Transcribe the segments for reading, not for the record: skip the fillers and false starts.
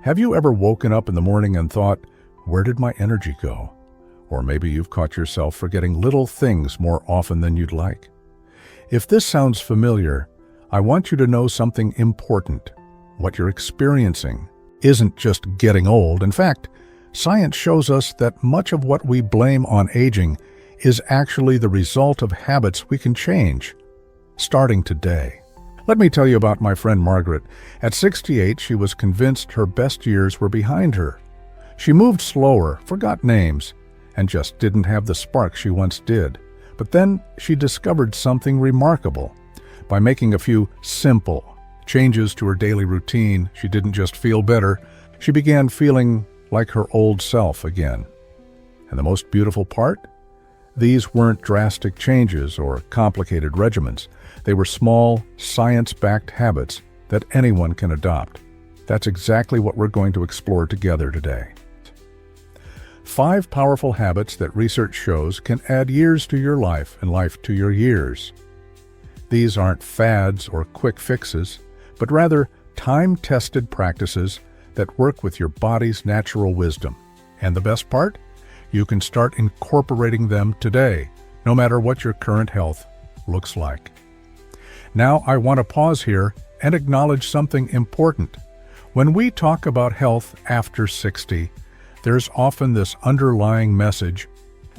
Have you ever woken up in the morning and thought, where did my energy go? Or maybe you've caught yourself forgetting little things more often than you'd like. If this sounds familiar, I want you to know something important. What you're experiencing isn't just getting old. In fact, science shows us that much of what we blame on aging is actually the result of habits we can change, starting today. Let me tell you about my friend Margaret. At 68, she was convinced her best years were behind her. She moved slower, forgot names, and just didn't have the spark she once did. But then she discovered something remarkable. By making a few simple changes to her daily routine, she didn't just feel better, she began feeling like her old self again. And the most beautiful part? These weren't drastic changes or complicated regimens. They were small, science-backed habits that anyone can adopt. That's exactly what we're going to explore together today. 5 powerful habits that research shows can add years to your life and life to your years. These aren't fads or quick fixes, but rather time-tested practices that work with your body's natural wisdom. And the best part? You can start incorporating them today, no matter what your current health looks like. Now, I want to pause here and acknowledge something important. When we talk about health after 60, there's often this underlying message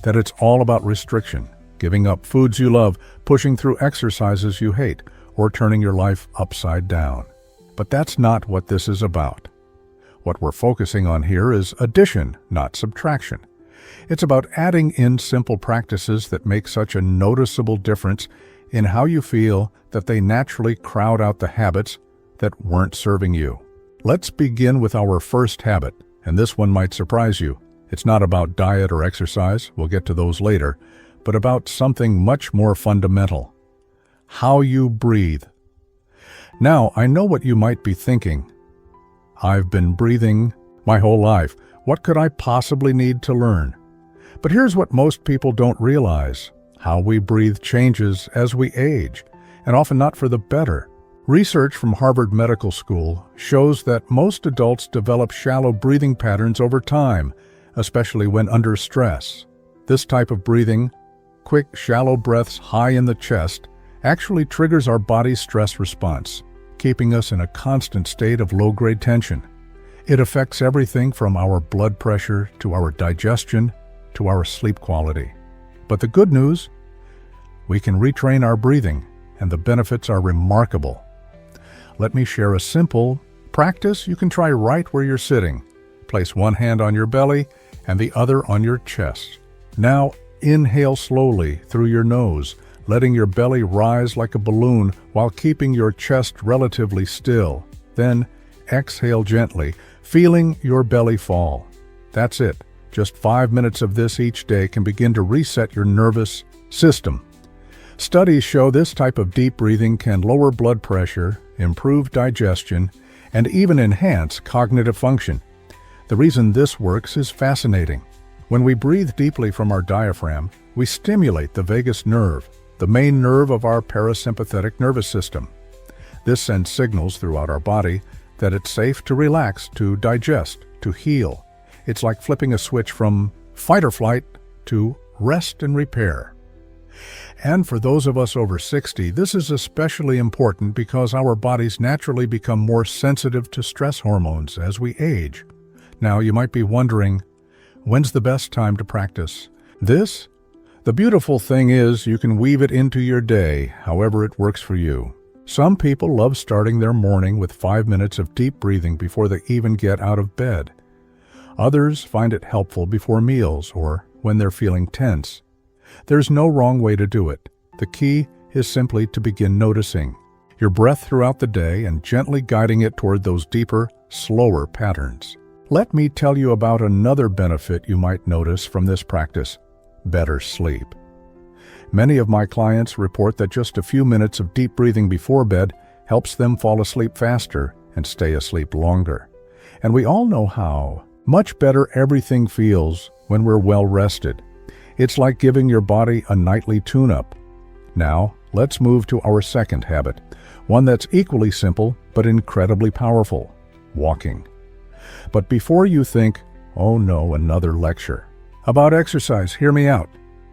that it's all about restriction, giving up foods you love, pushing through exercises you hate, or turning your life upside down. But that's not what this is about. What we're focusing on here is addition, not subtraction. It's about adding in simple practices that make such a noticeable difference in how you feel that they naturally crowd out the habits that weren't serving you. Let's begin with our first habit, and this one might surprise you. It's not about diet or exercise, we'll get to those later, but about something much more fundamental: how you breathe. Now, I know what you might be thinking. I've been breathing my whole life. What could I possibly need to learn? But here's what most people don't realize. How we breathe changes as we age, and often not for the better. Research from Harvard Medical School shows that most adults develop shallow breathing patterns over time, especially when under stress. This type of breathing, quick, shallow breaths high in the chest, actually triggers our body's stress response, keeping us in a constant state of low-grade tension. It affects everything from our blood pressure to our digestion to our sleep quality. But the good news? We can retrain our breathing, and the benefits are remarkable. Let me share a simple practice you can try right where you're sitting. Place one hand on your belly and the other on your chest. Now inhale slowly through your nose, letting your belly rise like a balloon while keeping your chest relatively still. Then exhale gently, feeling your belly fall. That's it. Just 5 minutes of this each day can begin to reset your nervous system. Studies show this type of deep breathing can lower blood pressure, improve digestion, and even enhance cognitive function. The reason this works is fascinating. When we breathe deeply from our diaphragm, we stimulate the vagus nerve, the main nerve of our parasympathetic nervous system. This sends signals throughout our body that it's safe to relax, to digest, to heal. It's like flipping a switch from fight or flight to rest and repair. And for those of us over 60, this is especially important because our bodies naturally become more sensitive to stress hormones as we age. Now, you might be wondering, when's the best time to practice this? The beautiful thing is you can weave it into your day, however it works for you. Some people love starting their morning with 5 minutes of deep breathing before they even get out of bed. Others find it helpful before meals or when they're feeling tense. There's no wrong way to do it. The key is simply to begin noticing your breath throughout the day and gently guiding it toward those deeper, slower patterns. Let me tell you about another benefit you might notice from this practice: better sleep. Many of my clients report that just a few minutes of deep breathing before bed helps them fall asleep faster and stay asleep longer. And we all know how much better everything feels when we're well rested. It's like giving your body a nightly tune-up. Now, let's move to our second habit, one that's equally simple but incredibly powerful: walking. But before you think, oh no, another lecture about exercise, hear me out.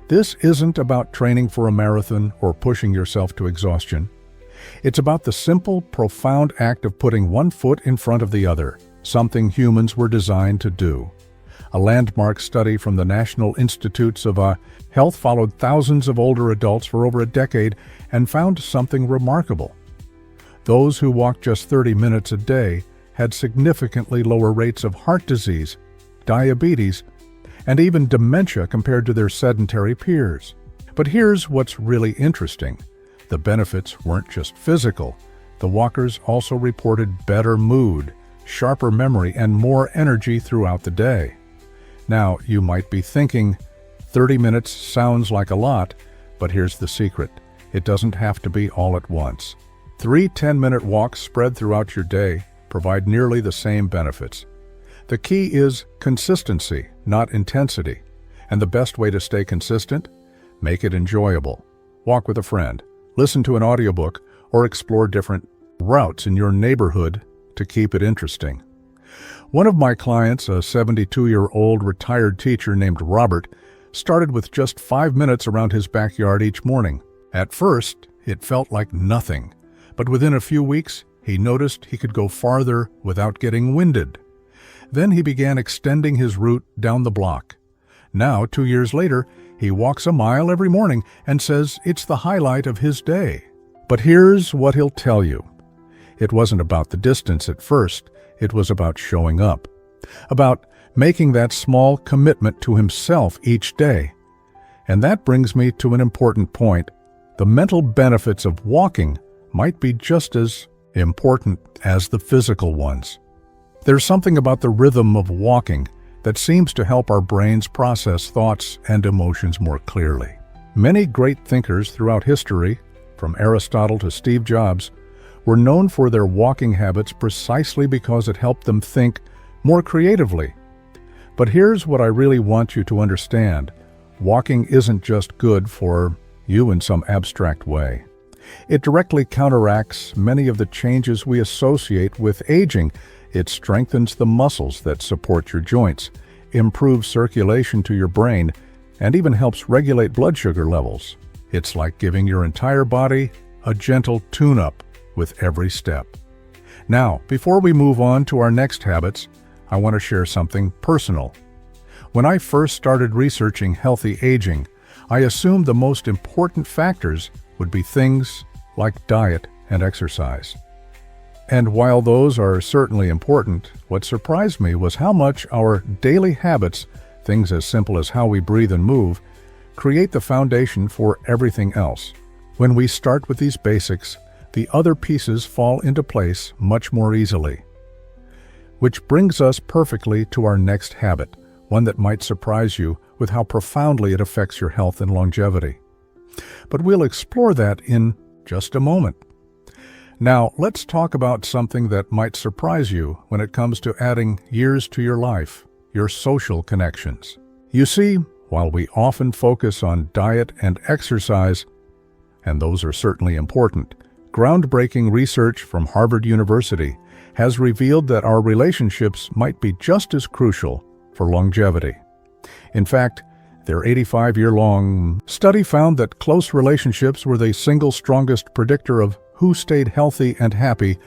This isn't about training for a marathon or pushing yourself to exhaustion. It's about the simple, profound act of putting one foot in front of the other, something humans were designed to do. A landmark study from the National Institutes of Health followed thousands of older adults for over a decade and found something remarkable. Those who walked just 30 minutes a day had significantly lower rates of heart disease, diabetes, and even dementia compared to their sedentary peers. But here's what's really interesting. The benefits weren't just physical. The walkers also reported better mood, sharper memory, and more energy throughout the day. Now, you might be thinking, 30 minutes sounds like a lot, but here's the secret. It doesn't have to be all at once. 3 10-minute walks spread throughout your day provide nearly the same benefits. The key is consistency, not intensity. And the best way to stay consistent? Make it enjoyable. Walk with a friend, listen to an audiobook, or explore different routes in your neighborhood to keep it interesting. One of my clients, a 72-year-old retired teacher named Robert, started with just 5 minutes around his backyard each morning. At first, it felt like nothing, but within a few weeks, he noticed he could go farther without getting winded. Then he began extending his route down the block. Now, 2 years later, he walks a mile every morning and says it's the highlight of his day. But here's what he'll tell you. It wasn't about the distance at first, it was about showing up. About making that small commitment to himself each day. And that brings me to an important point. The mental benefits of walking might be just as important as the physical ones. There's something about the rhythm of walking that seems to help our brains process thoughts and emotions more clearly. Many great thinkers throughout history, from Aristotle to Steve Jobs, were known for their walking habits precisely because it helped them think more creatively. But here's what I really want you to understand. Walking isn't just good for you in some abstract way. It directly counteracts many of the changes we associate with aging. It strengthens the muscles that support your joints, improves circulation to your brain, and even helps regulate blood sugar levels. It's like giving your entire body a gentle tune-up with every step. Now, before we move on to our next habits, I want to share something personal. When I first started researching healthy aging, I assumed the most important factors would be things like diet and exercise. And while those are certainly important, what surprised me was how much our daily habits, things as simple as how we breathe and move, create the foundation for everything else. When we start with these basics, the other pieces fall into place much more easily. Which brings us perfectly to our next habit, one that might surprise you with how profoundly it affects your health and longevity. But we'll explore that in just a moment. Now, let's talk about something that might surprise you when it comes to adding years to your life, your social connections. You see, while we often focus on diet and exercise, and those are certainly important, groundbreaking research from Harvard University has revealed that our relationships might be just as crucial for longevity. In fact, their 85-year-long study found that close relationships were the single strongest predictor of who stayed healthy and happy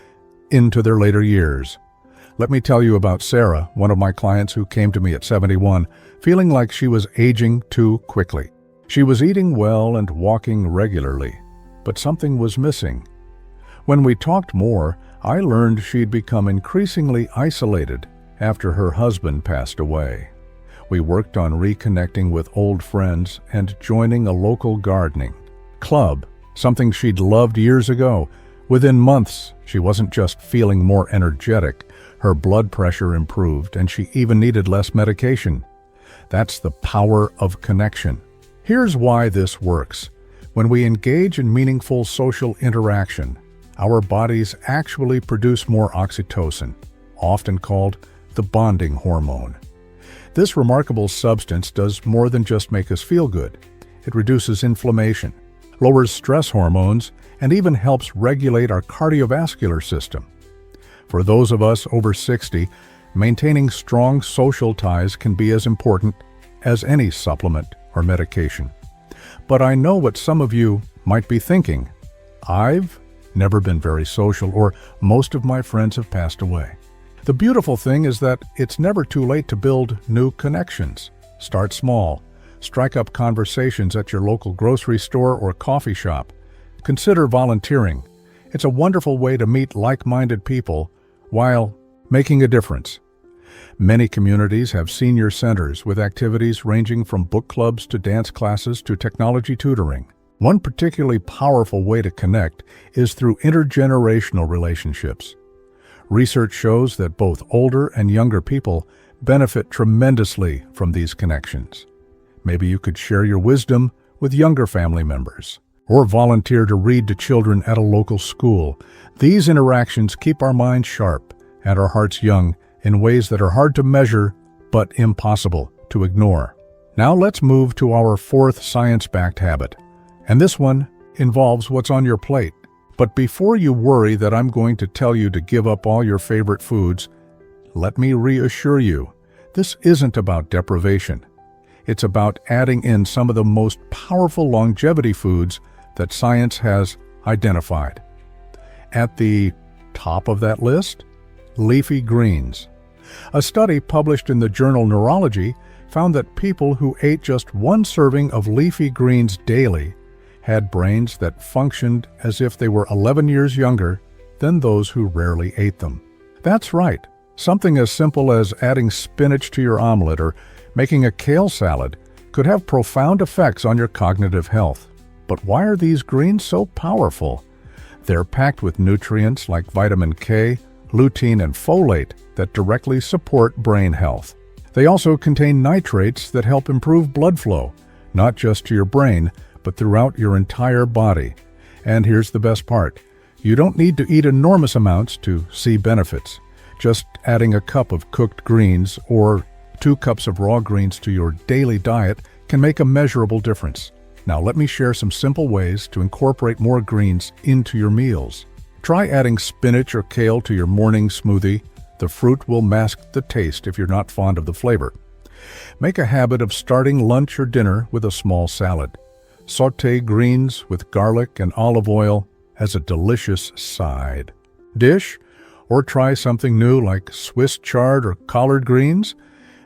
into their later years. Let me tell you about Sarah, one of my clients who came to me at 71, feeling like she was aging too quickly. She was eating well and walking regularly, but something was missing. When we talked more, I learned she'd become increasingly isolated after her husband passed away. We worked on reconnecting with old friends and joining a local gardening club, something she'd loved years ago. Within months, she wasn't just feeling more energetic, her blood pressure improved, and she even needed less medication. That's the power of connection. Here's why this works. When we engage in meaningful social interaction, our bodies actually produce more oxytocin, often called the bonding hormone. This remarkable substance does more than just make us feel good. It reduces inflammation, lowers stress hormones, and even helps regulate our cardiovascular system. For those of us over 60, maintaining strong social ties can be as important as any supplement or medication. But I know what some of you might be thinking. I've never been very social, or most of my friends have passed away. The beautiful thing is that it's never too late to build new connections. Start small. Strike up conversations at your local grocery store or coffee shop. Consider volunteering. It's a wonderful way to meet like-minded people while making a difference. Many communities have senior centers with activities ranging from book clubs to dance classes to technology tutoring. One particularly powerful way to connect is through intergenerational relationships. Research shows that both older and younger people benefit tremendously from these connections. Maybe you could share your wisdom with younger family members, or volunteer to read to children at a local school. These interactions keep our minds sharp and our hearts young in ways that are hard to measure but impossible to ignore. Now let's move to our fourth science-backed habit, and this one involves what's on your plate. But before you worry that I'm going to tell you to give up all your favorite foods, let me reassure you, this isn't about deprivation. It's about adding in some of the most powerful longevity foods that science has identified. At the top of that list, leafy greens. A study published in the journal Neurology found that people who ate just one serving of leafy greens daily had brains that functioned as if they were 11 years younger than those who rarely ate them. That's right. Something as simple as adding spinach to your omelet or making a kale salad could have profound effects on your cognitive health. But why are these greens so powerful? They're packed with nutrients like vitamin K, lutein, and folate that directly support brain health. They also contain nitrates that help improve blood flow, not just to your brain, but throughout your entire body. And here's the best part. You don't need to eat enormous amounts to see benefits. Just adding a cup of cooked greens or 2 cups of raw greens to your daily diet can make a measurable difference. Now let me share some simple ways to incorporate more greens into your meals. Try adding spinach or kale to your morning smoothie. The fruit will mask the taste if you're not fond of the flavor. Make a habit of starting lunch or dinner with a small salad. Sauté greens with garlic and olive oil as a delicious side dish, or try something new like Swiss chard or collard greens.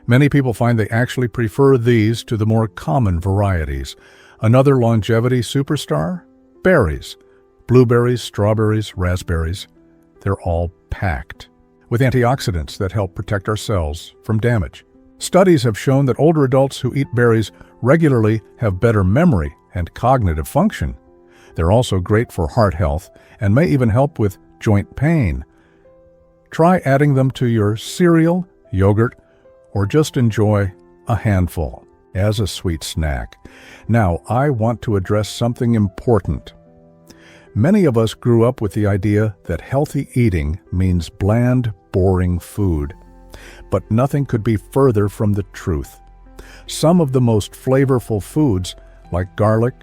Many people find they actually prefer these to the more common varieties. Another longevity superstar? Berries. Blueberries, strawberries, raspberries. They're all packed with antioxidants that help protect our cells from damage. Studies have shown that older adults who eat berries regularly have better memory and cognitive function. They're also great for heart health and may even help with joint pain. Try adding them to your cereal, yogurt, or just enjoy a handful as a sweet snack. Now, I want to address something important. Many of us grew up with the idea that healthy eating means bland, boring food. But nothing could be further from the truth. Some of the most flavorful foods, like garlic,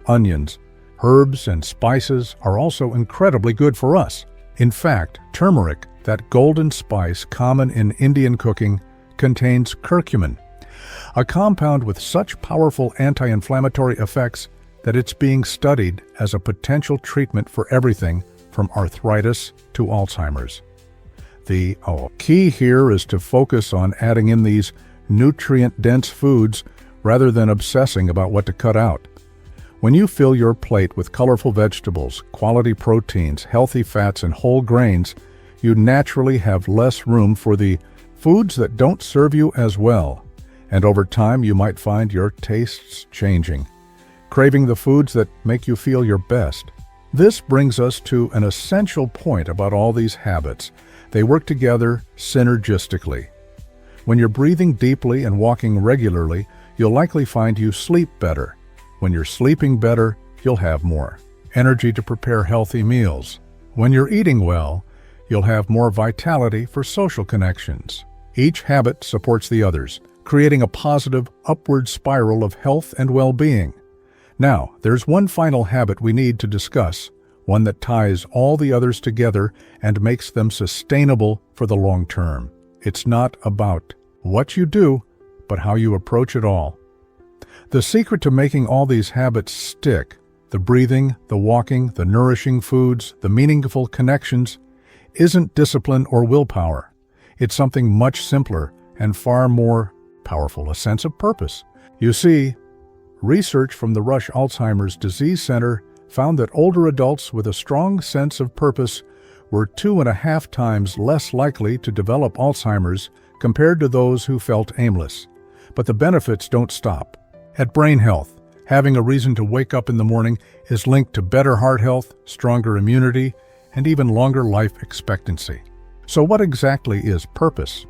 onions, herbs, and spices, are also incredibly good for us. In fact, turmeric, that golden spice common in Indian cooking, contains curcumin, a compound with such powerful anti-inflammatory effects that it's being studied as a potential treatment for everything from arthritis to Alzheimer's. The key here is to focus on adding in these nutrient-dense foods rather than obsessing about what to cut out. When you fill your plate with colorful vegetables, quality proteins, healthy fats, and whole grains, you naturally have less room for the foods that don't serve you as well. And over time, you might find your tastes changing, craving the foods that make you feel your best. This brings us to an essential point about all these habits. They work together synergistically. When you're breathing deeply and walking regularly, you'll likely find you sleep better. When you're sleeping better, you'll have more energy to prepare healthy meals. When you're eating well, you'll have more vitality for social connections. Each habit supports the others, creating a positive upward spiral of health and well-being. Now, there's one final habit we need to discuss, one that ties all the others together and makes them sustainable for the long term. It's not about what you do, but how you approach it all. The secret to making all these habits stick, the breathing, the walking, the nourishing foods, the meaningful connections, isn't discipline or willpower. It's something much simpler and far more powerful, a sense of purpose. You see, research from the Rush Alzheimer's Disease Center found that older adults with a strong sense of purpose were 2.5 times less likely to develop Alzheimer's compared to those who felt aimless. But the benefits don't stop. At Brain Health, having a reason to wake up in the morning is linked to better heart health, stronger immunity, and even longer life expectancy. So what exactly is purpose?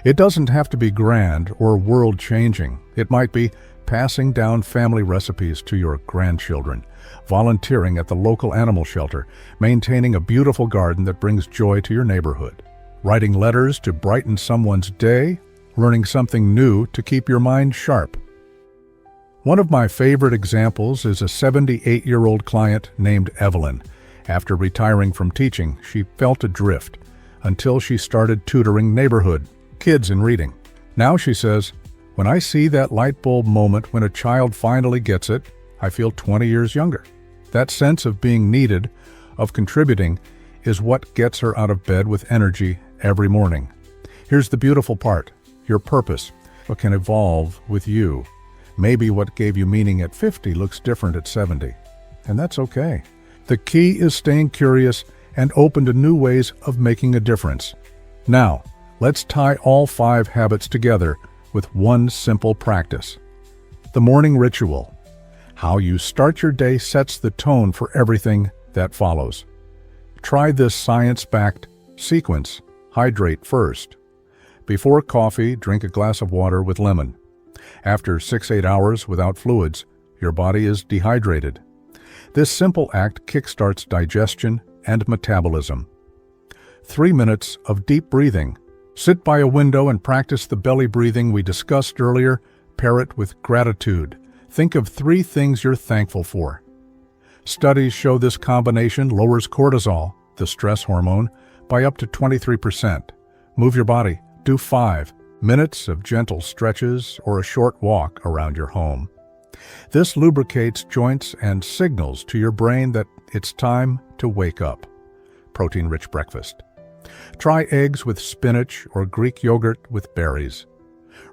It doesn't have to be grand or world-changing. It might be passing down family recipes to your grandchildren, volunteering at the local animal shelter, maintaining a beautiful garden that brings joy to your neighborhood, writing letters to brighten someone's day, learning something new to keep your mind sharp. One of my favorite examples is a 78-year-old client named Evelyn. After retiring from teaching, she felt adrift until she started tutoring neighborhood kids in reading. Now she says, "When I see that light bulb moment when a child finally gets it, I feel 20 years younger." That sense of being needed, of contributing, is what gets her out of bed with energy every morning. Here's the beautiful part. Your purpose can evolve with you. Maybe what gave you meaning at 50 looks different at 70, and that's okay. The key is staying curious and open to new ways of making a difference. Now, let's tie all 5 habits together with one simple practice. The morning ritual. How you start your day sets the tone for everything that follows. Try this science-backed sequence. Hydrate first. Before coffee, drink a glass of water with lemon. After 6-8 hours without fluids, your body is dehydrated. This simple act kickstarts digestion and metabolism. 3 minutes of deep breathing. Sit by a window and practice the belly breathing we discussed earlier. Pair it with gratitude. Think of 3 things you're thankful for. Studies show this combination lowers cortisol, the stress hormone, by up to 23%. Move your body. Do 5 minutes of gentle stretches or a short walk around your home. This lubricates joints and signals to your brain that it's time to wake up. Protein-rich breakfast. Try eggs with spinach or Greek yogurt with berries.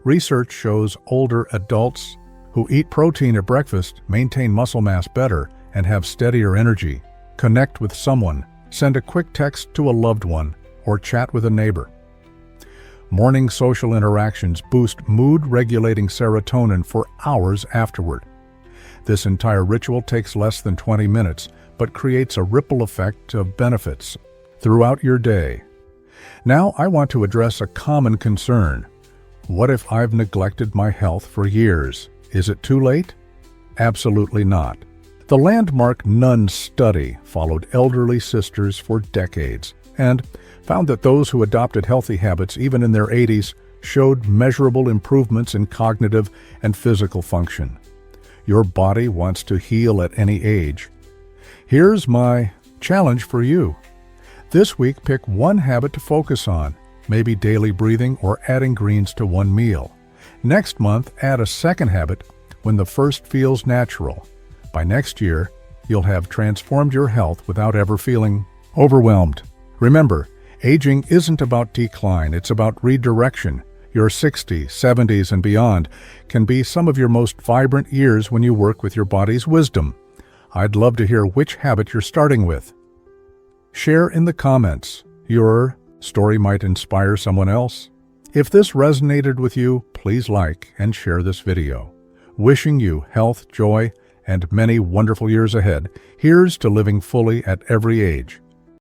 Research shows older adults who eat protein at breakfast maintain muscle mass better and have steadier energy. Connect with someone. Send a quick text to a loved one or chat with a neighbor. Morning social interactions boost mood-regulating serotonin for hours afterward. This entire ritual takes less than 20 minutes, but creates a ripple effect of benefits throughout your day. Now I want to address a common concern. What if I've neglected my health for years? Is it too late? Absolutely not. The landmark Nun study followed elderly sisters for decades and found that those who adopted healthy habits even in their 80s showed measurable improvements in cognitive and physical function. Your body wants to heal at any age. Here's my challenge for you. This week, pick one habit to focus on, maybe daily breathing or adding greens to one meal. Next month, add a second habit when the first feels natural. By next year, you'll have transformed your health without ever feeling overwhelmed. Remember, aging isn't about decline, it's about redirection. Your 60s, 70s, and beyond can be some of your most vibrant years when you work with your body's wisdom. I'd love to hear which habit you're starting with. Share in the comments. Your story might inspire someone else. If this resonated with you, please like and share this video. Wishing you health, joy, and many wonderful years ahead. Here's to living fully at every age.